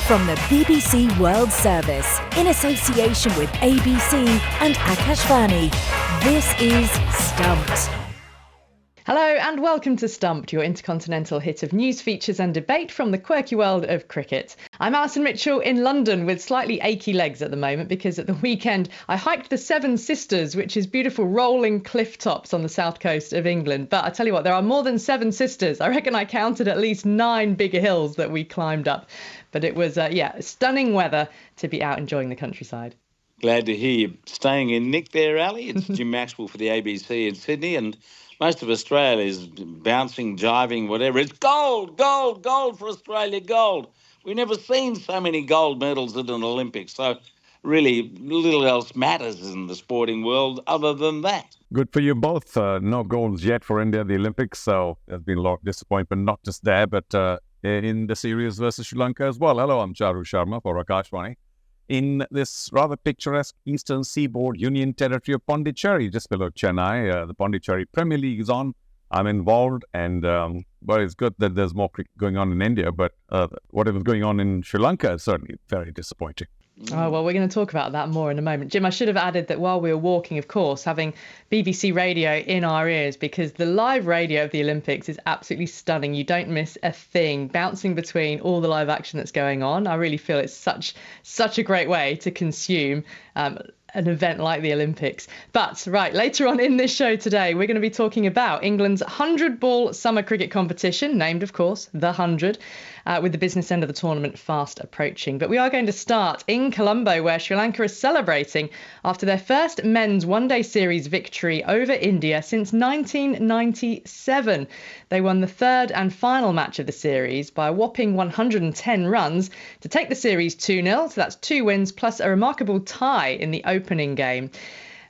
From the BBC World Service, in association with ABC and Akashvani, this is Stumped. Hello and welcome to Stumped, your intercontinental hit of news, features and debate from the quirky world of cricket. I'm Alison Mitchell in London with slightly achy legs at the moment because at the weekend I hiked the Seven Sisters, which is beautiful rolling cliff tops on the south coast of England. But I tell you what, there are more than seven sisters. I reckon I counted at least 9 bigger hills that we climbed up. But it was, stunning weather to be out enjoying the countryside. Glad to hear you staying in Nick there, Ali. It's Jim Maxwell for the ABC in Sydney, and most of Australia is bouncing, jiving, whatever. It's gold, gold, gold for Australia, gold. We've never seen so many gold medals at an Olympics, so really little else matters in the sporting world other than that. Good for you both. No golds yet for India at the Olympics, so there's been a lot of disappointment, not just there, but in the series versus Sri Lanka as well. Hello, I'm Charu Sharma for Akashvani. In this rather picturesque eastern seaboard union territory of Pondicherry, just below Chennai, the Pondicherry Premier League is on. I'm involved, and it's good that there's more cricket going on in India, but whatever's going on in Sri Lanka is certainly very disappointing. Oh, well, we're going to talk about that more in a moment. Jim, I should have added that while we were walking, of course, having BBC radio in our ears, because the live radio of the Olympics is absolutely stunning. You don't miss a thing, bouncing between all the live action that's going on. I really feel it's such a great way to consume an event like the Olympics. But right, later on in this show today, we're going to be talking about England's 100-ball summer cricket competition, named, of course, the 100, with the business end of the tournament fast approaching. But we are going to start in Colombo, where Sri Lanka is celebrating after their first men's one-day series victory over India since 1997. They won the third and final match of the series by a whopping 110 runs to take the series 2-0. So that's 2 wins plus a remarkable tie in the opening game.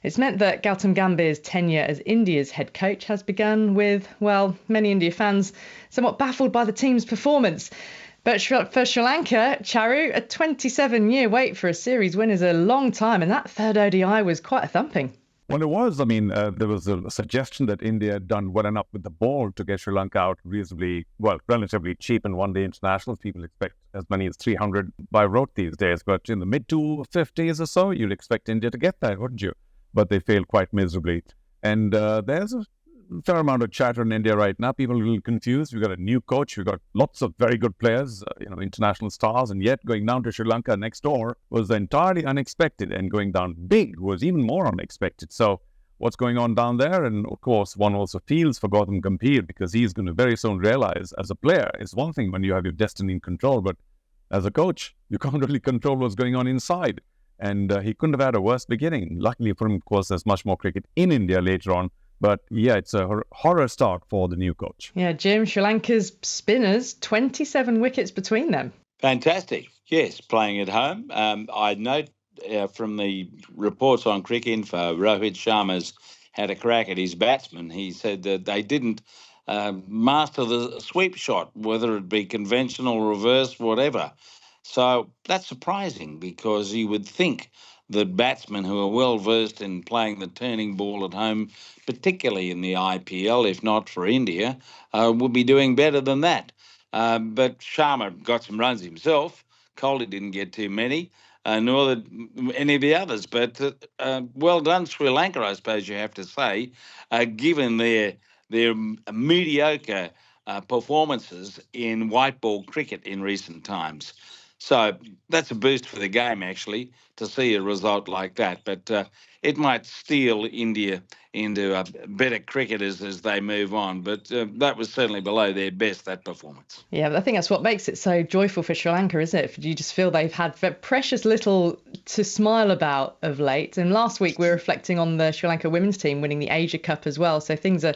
It's meant that Gautam Gambhir's tenure as India's head coach has begun with, well, many India fans somewhat baffled by the team's performance. But for Sri Lanka, Charu, a 27-year wait for a series win is a long time, and that third ODI was quite a thumping. Well, it was. I mean, there was a suggestion that India had done well enough with the ball to get Sri Lanka out relatively cheap in one-day internationals. People expect as many as 300 by rote these days. But in the mid-250s or so, you'd expect India to get that, wouldn't you? But they failed quite miserably. And there's a fair amount of chatter in India right now. People are a little confused. We've got a new coach. We've got lots of very good players, international stars. And yet going down to Sri Lanka next door was entirely unexpected. And going down big was even more unexpected. So what's going on down there? And of course, one also feels for Gautam Gambhir because he's going to very soon realize as a player, it's one thing when you have your destiny in control. But as a coach, you can't really control what's going on inside. And he couldn't have had a worse beginning. Luckily for him, of course, there's much more cricket in India later on. But yeah, it's a horror start for the new coach. Yeah, Jim, Sri Lanka's spinners, 27 wickets between them. Fantastic. Yes, playing at home. I note from the reports on Cricinfo, Rohit Sharma's had a crack at his batsmen. He said that they didn't master the sweep shot, whether it be conventional, reverse, whatever. So that's surprising because you would think that batsmen who are well versed in playing the turning ball at home, particularly in the IPL, if not for India, would be doing better than that. But Sharma got some runs himself. Kohli didn't get too many, nor did any of the others. But well done, Sri Lanka, I suppose you have to say, given their mediocre performances in white ball cricket in recent times. So that's a boost for the game, actually, to see a result like that. But it might steal India into better cricketers as they move on. But that was certainly below their best, that performance. Yeah, but I think that's what makes it so joyful for Sri Lanka, isn't it? You just feel they've had precious little to smile about of late. And last week we were reflecting on the Sri Lanka women's team winning the Asia Cup as well. So things are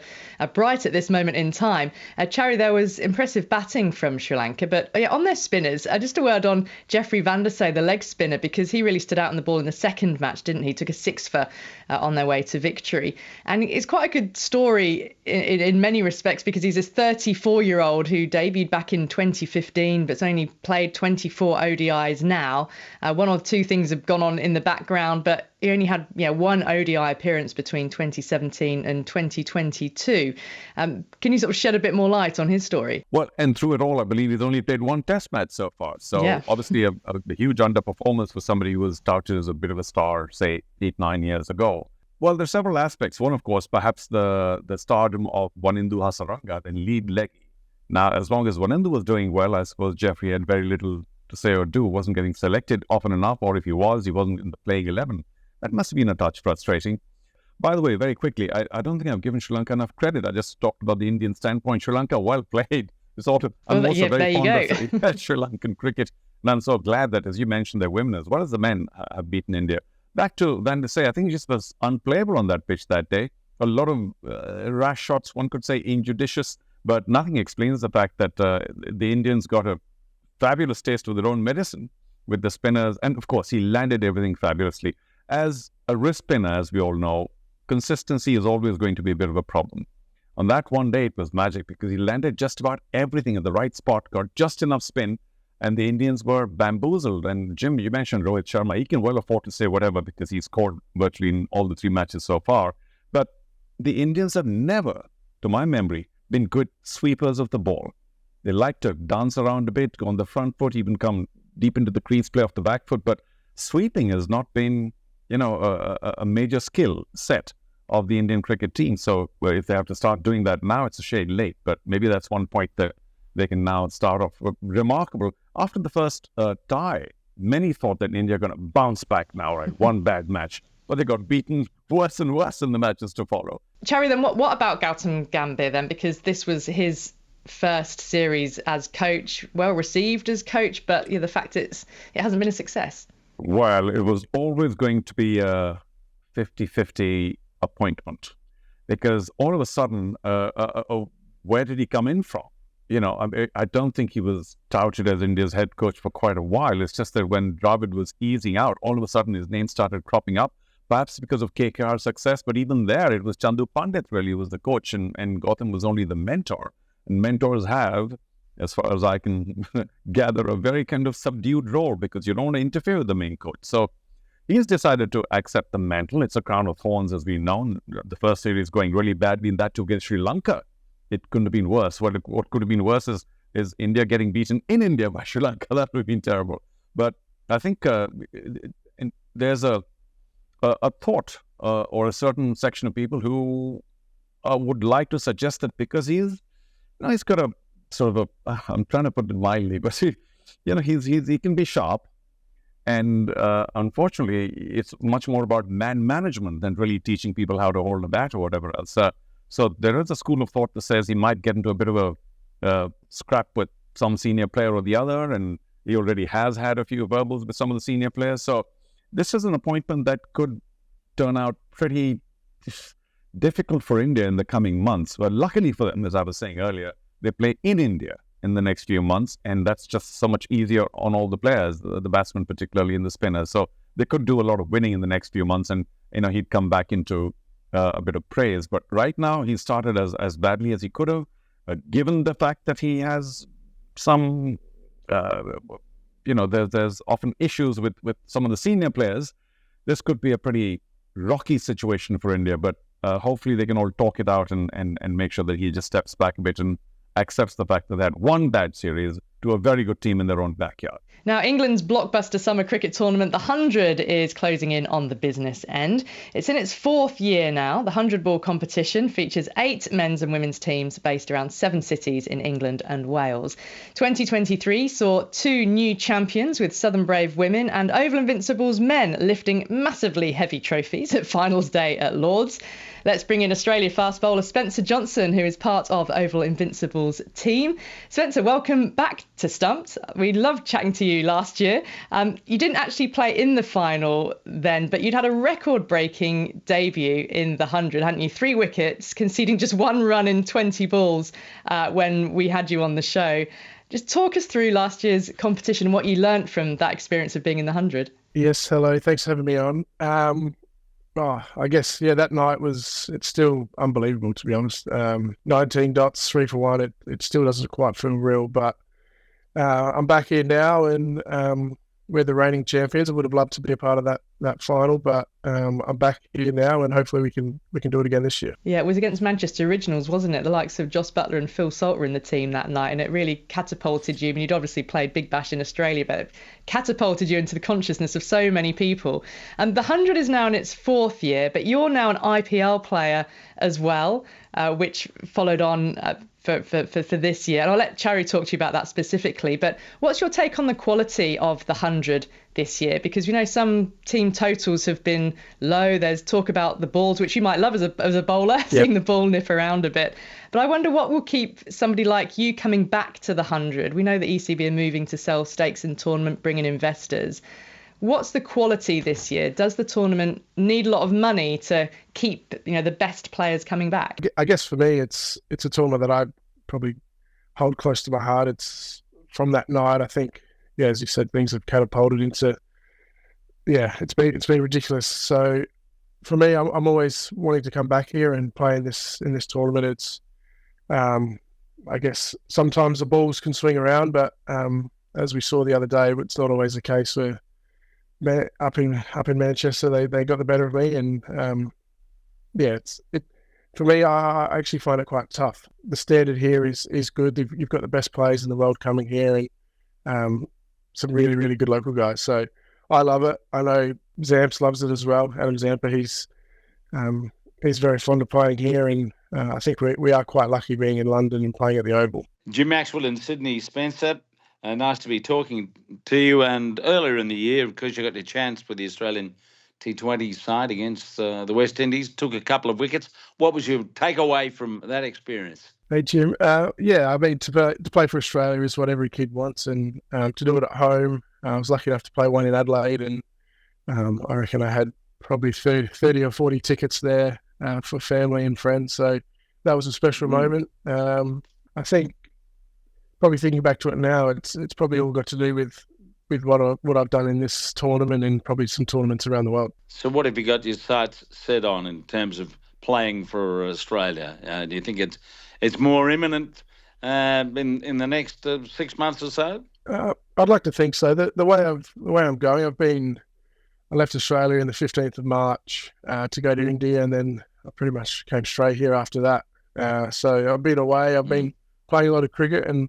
bright at this moment in time. Charu, there was impressive batting from Sri Lanka. But on their spinners, just a word on Jeffrey van der Sar, the leg spinner, because he really stood out on the ball in the second match, didn't he? Took a 6 for on their way to victory. And it's quite a good story in many respects, because he's this 34-year-old who debuted back in 2015 but's only played 24 ODIs now. One or two things have gone on in the background, but he only had one ODI appearance between 2017 and 2022. Can you sort of shed a bit more light on his story? Well, and through it all, I believe he's only played one test match so far. So obviously a huge underperformance for somebody who was touted as a bit of a star, say, 8-9 years ago. Well, there's several aspects. One, of course, perhaps the stardom of Wanindu Hasaranga and lead leggy. Now, as long as Wanindu was doing well, I suppose Jeffrey had very little to say or do, wasn't getting selected often enough, or if he wasn't in the playing 11. That must have been a touch frustrating. By the way, very quickly, I don't think I've given Sri Lanka enough credit. I just talked about the Indian standpoint. Sri Lanka, well played. I'm also very fond of Sri Lankan cricket. And I'm so glad that, as you mentioned, their women as well as the men have beaten India. Back to Van der Sar, I think he just was unplayable on that pitch that day. A lot of rash shots, one could say injudicious, but nothing explains the fact that the Indians got a fabulous taste of their own medicine with the spinners. And of course, he landed everything fabulously. As a wrist spinner, as we all know, consistency is always going to be a bit of a problem. On that one day, it was magic because he landed just about everything at the right spot, got just enough spin, and the Indians were bamboozled. And Jim, you mentioned Rohit Sharma. He can well afford to say whatever because he's scored virtually in all the 3 matches so far. But the Indians have never, to my memory, been good sweepers of the ball. They like to dance around a bit, go on the front foot, even come deep into the crease, play off the back foot. But sweeping has not been, a major skill set of the Indian cricket team. So if they have to start doing that now, it's a shade late. But maybe that's one point that they can now start off. Remarkable. After the first tie, many thought that India are going to bounce back now, right? One bad match. But they got beaten worse and worse in the matches to follow. Cherry, then what about Gautam Gambhir then? Because this was his first series as coach, well received as coach, but the fact it hasn't been a success. Well, it was always going to be a 50-50 appointment because all of a sudden, where did he come in from? I don't think he was touted as India's head coach for quite a while. It's just that when Dravid was easing out, all of a sudden his name started cropping up, perhaps because of KKR's success. But even there, it was Chandu Pandit really was the coach and Gautam was only the mentor. And mentors have, as far as I can gather, a very kind of subdued role because you don't want to interfere with the main coach. So he's decided to accept the mantle. It's a crown of thorns, as we know. The first series going really badly, and that too against Sri Lanka. It couldn't have been worse. What could have been worse is India getting beaten in India by Sri Lanka. That would have been terrible. But I think there's a thought or a certain section of people who would like to suggest that because he's got a sort of I'm trying to put it mildly, but he can be sharp. And unfortunately, it's much more about man management than really teaching people how to hold a bat or whatever else. So there is a school of thought that says he might get into a bit of a scrap with some senior player or the other, and he already has had a few verbals with some of the senior players. So this is an appointment that could turn out pretty difficult for India in the coming months. But luckily for them, as I was saying earlier, they play in India in the next few months, and that's just so much easier on all the players, the batsmen particularly and the spinners. So they could do a lot of winning in the next few months, and he'd come back into a bit of praise. But right now, he started as badly as he could have, given the fact that he has some, there's often issues with some of the senior players. This could be a pretty rocky situation for India, but hopefully they can all talk it out and make sure that he just steps back a bit and accepts the fact that they had one bad series to a very good team in their own backyard. Now, England's blockbuster summer cricket tournament, the 100, is closing in on the business end. It's in its 4th year now. The 100-ball competition features 8 men's and women's teams based around 7 cities in England and Wales. 2023 saw 2 new champions with Southern Brave women and Oval Invincibles men lifting massively heavy trophies at finals day at Lord's. Let's bring in Australia fast bowler Spencer Johnson, who is part of Oval Invincibles team. Spencer, welcome back to Stumped. We loved chatting to you last year. You didn't actually play in the final then, but you'd had a record-breaking debut in the 100, hadn't you? 3 wickets, conceding just 1 run in 20 balls when we had you on the show. Just talk us through last year's competition and what you learnt from that experience of being in the 100. Yes, hello. Thanks for having me on. Oh, I guess, yeah, that night it's still unbelievable, to be honest. 19 dots, 3 for 1. It still doesn't quite feel real, but I'm back here now, and we're the reigning champions. I would have loved to be a part of that final, but I'm back here now, and hopefully we can do it again this year. Yeah, it was against Manchester Originals, wasn't it? The likes of Joss Butler and Phil Salt were in the team that night, and it really catapulted you. I mean, you'd obviously played Big Bash in Australia, but it catapulted you into the consciousness of so many people. And the 100 is now in its 4th year, but you're now an IPL player as well, which followed on for this year. And I'll let Charu talk to you about that specifically. But what's your take on the quality of the 100 this year? Because we know some team totals have been low. There's talk about the balls, which you might love as a bowler, seeing the ball nip around a bit. But I wonder what will keep somebody like you coming back to the 100. We know the ECB are moving to sell stakes in tournament, bring in investors. What's the quality this year? Does the tournament need a lot of money to keep, the best players coming back? I guess for me, it's a tournament that I probably hold close to my heart. It's from that night, I think, as you said, things have catapulted into, it's been ridiculous. So for me, I'm always wanting to come back here and play in this tournament. It's, I guess sometimes the balls can swing around, but as we saw the other day, it's not always the case where up in Manchester, they got the better of me, and for me, I actually find it quite tough. The standard here is good. You've got the best players in the world coming here, and some really, really good local guys. So I love it. I know Zamps loves it as well. Adam Zampa, he's very fond of playing here, and I think we are quite lucky being in London and playing at the Oval. Jim Maxwell in Sydney. Spencer, nice to be talking to you. And earlier in the year, because you got the chance with the Australian T20 side against the West Indies, took a couple of wickets. What was your takeaway from that experience? Hey, Jim. I mean, to play for Australia is what every kid wants, and to do it at home, I was lucky enough to play one in Adelaide, and I reckon I had probably 30 or 40 tickets there for family and friends. So that was a special moment. I think, probably thinking back to it now, it's probably all got to do with what I've done in this tournament and probably some tournaments around the world. So what have you got your sights set on in terms of playing for Australia? Do you think it's more imminent in the next 6 months or so? I'd like to think so. The way I'm going, I left Australia on the 15th of March to go to India, and then I pretty much came straight here after that. So I've been away. I've been playing a lot of cricket, and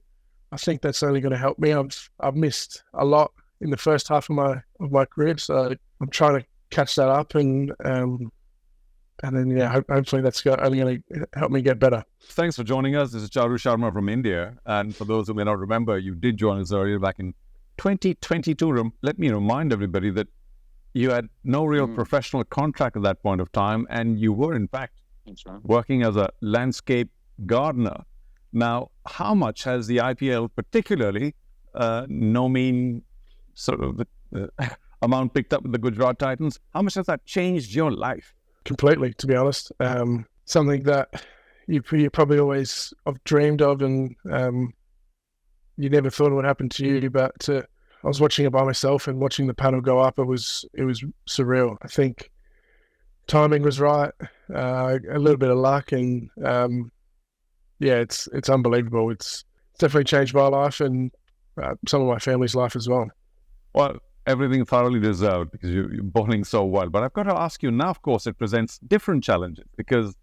I think that's only going to help me. I've missed a lot in the first half of my career, so I'm trying to catch that up, and then hopefully that's only going to help me get better. Thanks for joining us. This is Charu Sharma from India, and for those who may not remember, you did join us earlier back in 2022. Let me remind everybody that you had no real professional contract at that point of time, and you were in fact working as a landscape gardener. Now, how much has the IPL, particularly no mean sort of the amount picked up with the Gujarat Titans, how much has that changed your life? Completely, to be honest. Something that you probably always have dreamed of, and you never thought it would happen to you. But I was watching it by myself, and watching the panel go up, it was surreal. I think timing was right, a little bit of luck, and it's unbelievable. It's definitely changed my life and some of my family's life as well. Well, everything thoroughly deserved, because you're bowling so well. But I've got to ask you now, of course, it presents different challenges, because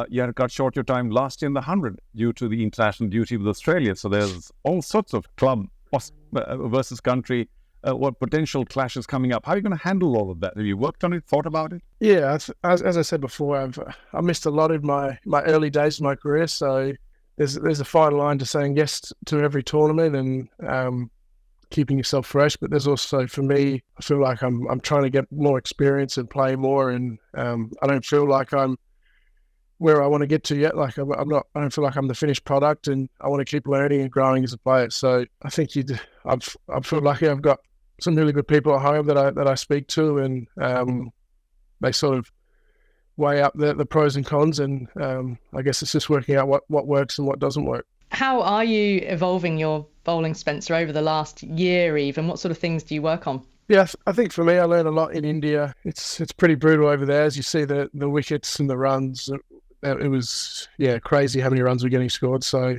you had cut short your time last year in the 100 due to the international duty with Australia. So there's all sorts of club versus country, what potential clashes coming up. How are you going to handle all of that? Have you worked on it, thought about it? Yeah, as I said before, I missed a lot in my early days of my career. So there's a fine line to saying yes to every tournament and keeping yourself fresh. But there's also, for me, I feel like I'm trying to get more experience and play more. And I don't feel like I'm where I want to get to yet. Like I don't feel like I'm the finished product, and I want to keep learning and growing as a player. So I think I feel lucky. I've got some really good people at home that I speak to, and they sort of weigh up the pros and cons, and I guess it's just working out what works and what doesn't work. How are you evolving your bowling, Spencer, over the last year, Eve, and what sort of things do you work on? Yeah, I think for me, I learned a lot in India. It's pretty brutal over there. As you see the wickets and the runs, it was crazy how many runs were getting scored. So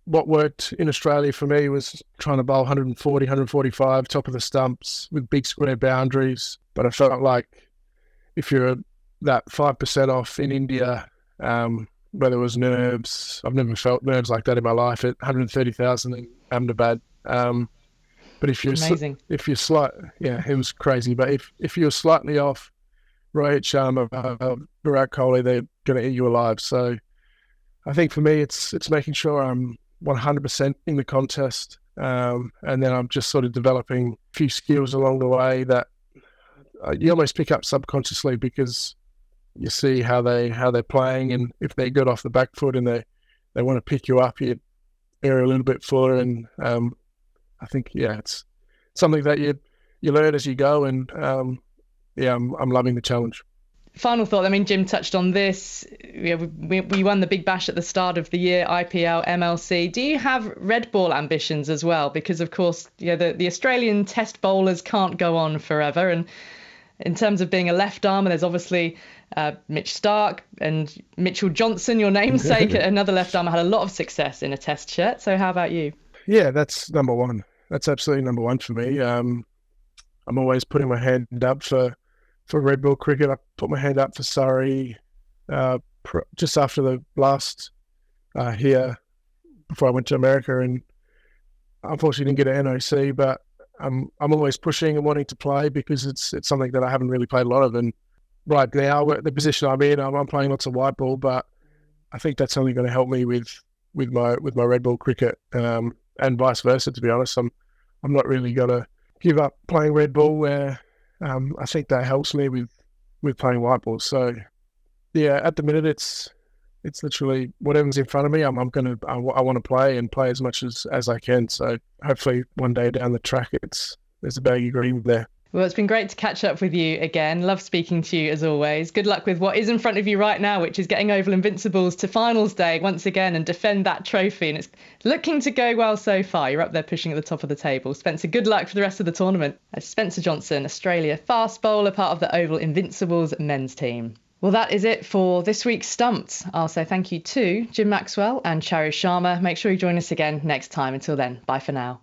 what worked in Australia for me was trying to bowl 140, 145, top of the stumps with big square boundaries. But I felt like if you're that 5% off in India, whether it was nerves, I've never felt nerves like that in my life at 130,000 in Ahmedabad. But if you're amazing, it was crazy. But if you're slightly off, Rohit Sharma, Virat Kohli, they're going to eat you alive. So I think for me, it's making sure I'm 100% in the contest, and then I'm just sort of developing a few skills along the way that you almost pick up subconsciously because you see how they're playing, and if they got off the back foot and they want to pick you up, you area a little bit fuller, and I think it's something that you learn as you go, and I'm loving the challenge. Final thought. I mean, Jim touched on this. We won the Big Bash at the start of the year, IPL, MLC. Do you have red ball ambitions as well? Because of course, the Australian Test bowlers can't go on forever, and in terms of being a left armer, there's obviously Mitch Stark and Mitchell Johnson, your namesake, another left armer, had a lot of success in a Test shirt. So how about you? Yeah, that's number one. That's absolutely number one for me. I'm always putting my hand up for red ball cricket. I put my hand up for Surrey just after the last here before I went to America, and unfortunately didn't get an NOC, but I'm always pushing and wanting to play because it's something that I haven't really played a lot of. And right now, the position I'm in, I'm playing lots of white ball, but I think that's only going to help me with my red ball cricket, and vice versa. To be honest, I'm not really going to give up playing red ball where I think that helps me with playing white ball. So yeah, at the minute it's literally whatever's in front of me. I want to play and play as much as I can. So hopefully one day down the track, there's a bag of green there. Well, it's been great to catch up with you again. Love speaking to you as always. Good luck with what is in front of you right now, which is getting Oval Invincibles to finals day once again and defend that trophy. And it's looking to go well so far. You're up there pushing at the top of the table. Spencer, good luck for the rest of the tournament. Spencer Johnson, Australia fast bowler, part of the Oval Invincibles men's team. Well, that is it for this week's Stumped. I'll say thank you to Jim Maxwell and Charu Sharma. Make sure you join us again next time. Until then, bye for now.